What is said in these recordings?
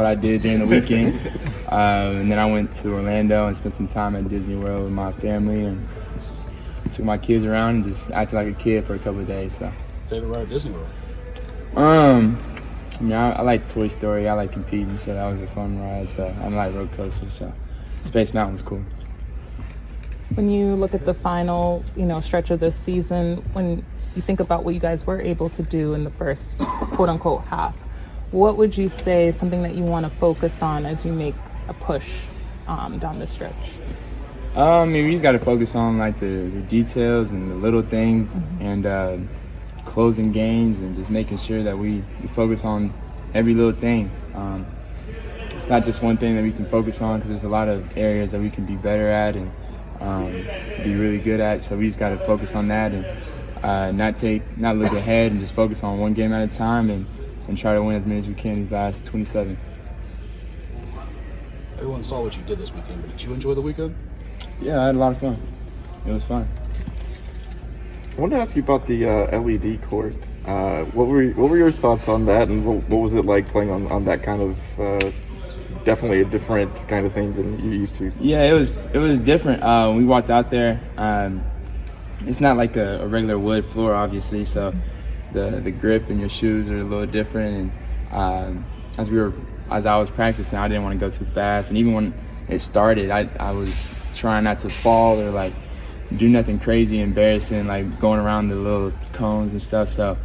what I did during the weekend. And then I went to Orlando and spent some time at Disney World with my family and took my kids around and just acted like a kid for a couple of days. So. Favorite ride at Disney World? I mean, I like Toy Story. I like competing, so that was a fun ride. So I like roller coasters. So Space Mountain was cool. When you look at the final, stretch of this season, when you think about what you guys were able to do in the first quote-unquote half, what would you say is something that you want to focus on as you make a push down the stretch? I mean, we just got to focus on like the details and the little things, and closing games, and just making sure that we focus on every little thing. It's not just one thing that we can focus on, because there's a lot of areas that we can be better at and be really good at. So we just got to focus on that and not look ahead, and just focus on one game at a time and try to win as many as we can these last 27. Everyone saw what you did this weekend, but did you enjoy the weekend? Yeah, I had a lot of fun. It was fun. I wanted to ask you about the LED court. What were your thoughts on that, and what was it like playing on that kind of definitely a different kind of thing than you're used to? Yeah, it was different. When we walked out there, it's not like a regular wood floor, obviously, so the grip in your shoes are a little different. And as I was practicing, I didn't want to go too fast, and even when it started, I was trying not to fall or like do nothing crazy embarrassing, like going around the little cones and stuff. So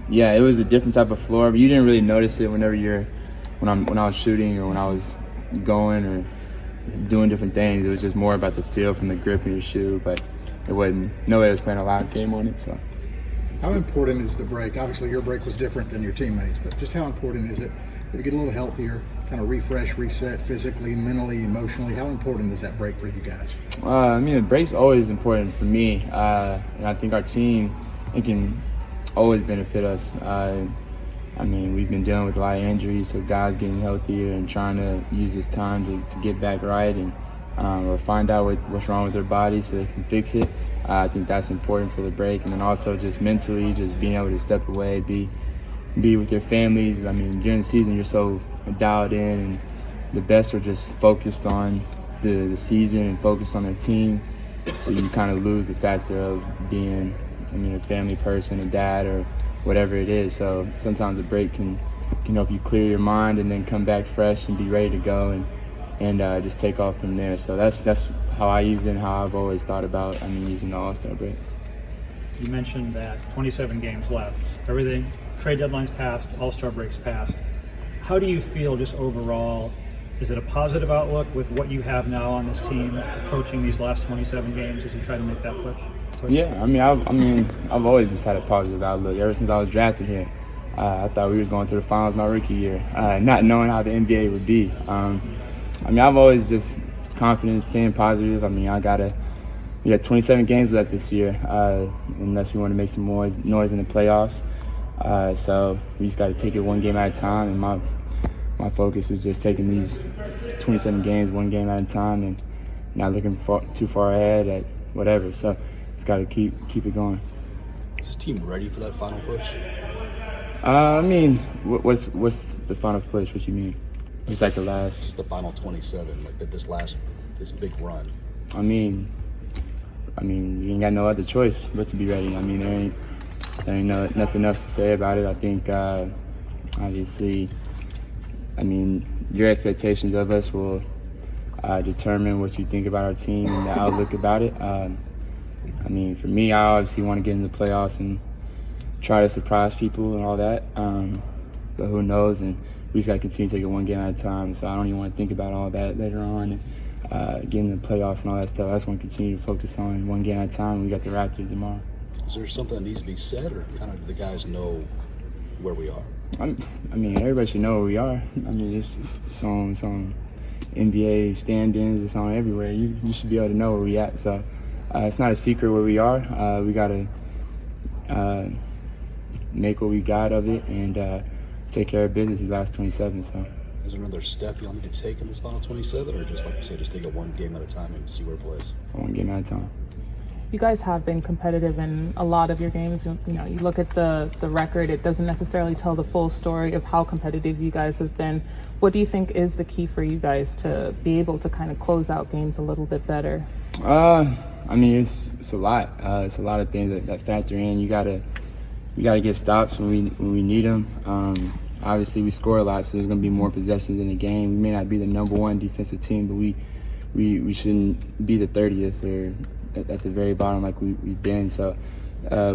yeah, it was a different type of floor, but you didn't really notice it when I was shooting or when I was going or doing different things. It was just more about the feel from the grip in your shoe, but nobody was playing a loud game on it. So how important is the break? Obviously your break was different than your teammates, but just how important is it to get a little healthier, kind of refresh, reset physically, mentally, emotionally? How important is that break for you guys? I mean, the break's always important for me, and I think our team, it can always benefit us. I mean, we've been dealing with a lot of injuries, so guys getting healthier and trying to use this time to get back right and or find out what's wrong with their body so they can fix it. I think that's important for the break, and then also just mentally, just being able to step away, be with your families. I mean, during the season, you're so dialed in, and the best are just focused on the season and focused on their team. So you kind of lose the factor of being, a family person, a dad, or whatever it is. So sometimes a break can help you clear your mind and then come back fresh and be ready to go and just take off from there. So that's how I use it and how I've always thought about using the AllStar break. You mentioned that 27 games left. Everything, trade deadlines passed, AllStar breaks passed. How do you feel just overall? Is it a positive outlook with what you have now on this team approaching these last 27 games as you try to make that push? Yeah, I've always just had a positive outlook ever since I was drafted here. I thought we was going to the finals my rookie year, not knowing how the NBA would be. I've always just confident, staying positive. We got 27 games left this year, unless we want to make some more noise in the playoffs. So we just got to take it one game at a time, and my focus is just taking these 27 games one game at a time and not looking too far ahead at whatever. So just got to keep it going. Is this team ready for that final push? What's the final push? What you mean? Just like the last? Just the final 27, like this big run. You ain't got no other choice but to be ready. There ain't nothing else to say about it. I think, obviously, your expectations of us will determine what you think about our team and the outlook about it. For me, I obviously want to get in the playoffs and try to surprise people and all that. But who knows? And we just got to continue to take it one game at a time. So I don't even want to think about all that later on. Getting the playoffs and all that stuff. I just want to continue to focus on one game at a time. We got the Raptors tomorrow. Is there something that needs to be said, or kind of do the guys know where we are? Everybody should know where we are. It's on NBA stand-ins. It's on everywhere. You should be able to know where we at. So it's not a secret where we are. We got to make what we got of it and take care of business these last 27. So. Is there another step y'all need to take in this final 27, or just like you said, just take it one game at a time and see where it plays? One game at a time. you guys have been competitive in a lot of your games. You know, you look at the record, it doesn't necessarily tell the full story of how competitive you guys have been. What do you think is the key for you guys to be able to kind of close out games a little bit better? I mean, it's a lot. It's a lot of things that factor in. You gotta get stops when we need them. Obviously, we score a lot, so there's gonna be more possessions in the game. We may not be the #1 defensive team, but we shouldn't be the 30th or at the very bottom like we've been. So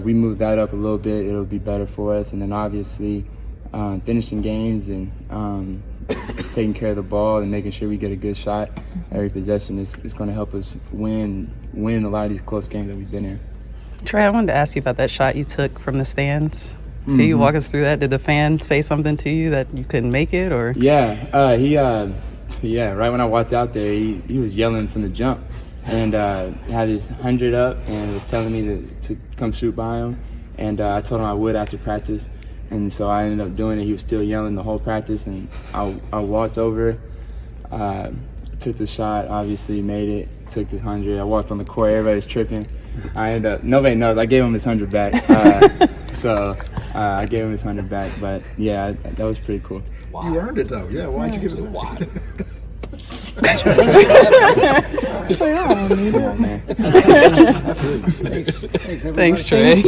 we move that up a little bit, it'll be better for us. And then obviously finishing games and just taking care of the ball and making sure we get a good shot every possession is going to help us win a lot of these close games that we've been in. Trae, I wanted to ask you about that shot you took from the stands. Can you walk us through that? Did the fan say something to you that you couldn't make it, or? Yeah, right when I walked out there, he was yelling from the jump and had his 100 up and was telling me to come shoot by him. And I told him I would after practice. And so I ended up doing it. He was still yelling the whole practice. And I walked over, took the shot, obviously made it, took this 100. I walked on the court, everybody was tripping. Nobody knows, I gave him his 100 back. I gave him his 100 back. But yeah, that was pretty cool. Wow. You earned it though. Yeah, why'd you give it Why? back? Yeah, man. Thanks. Thanks, Trae.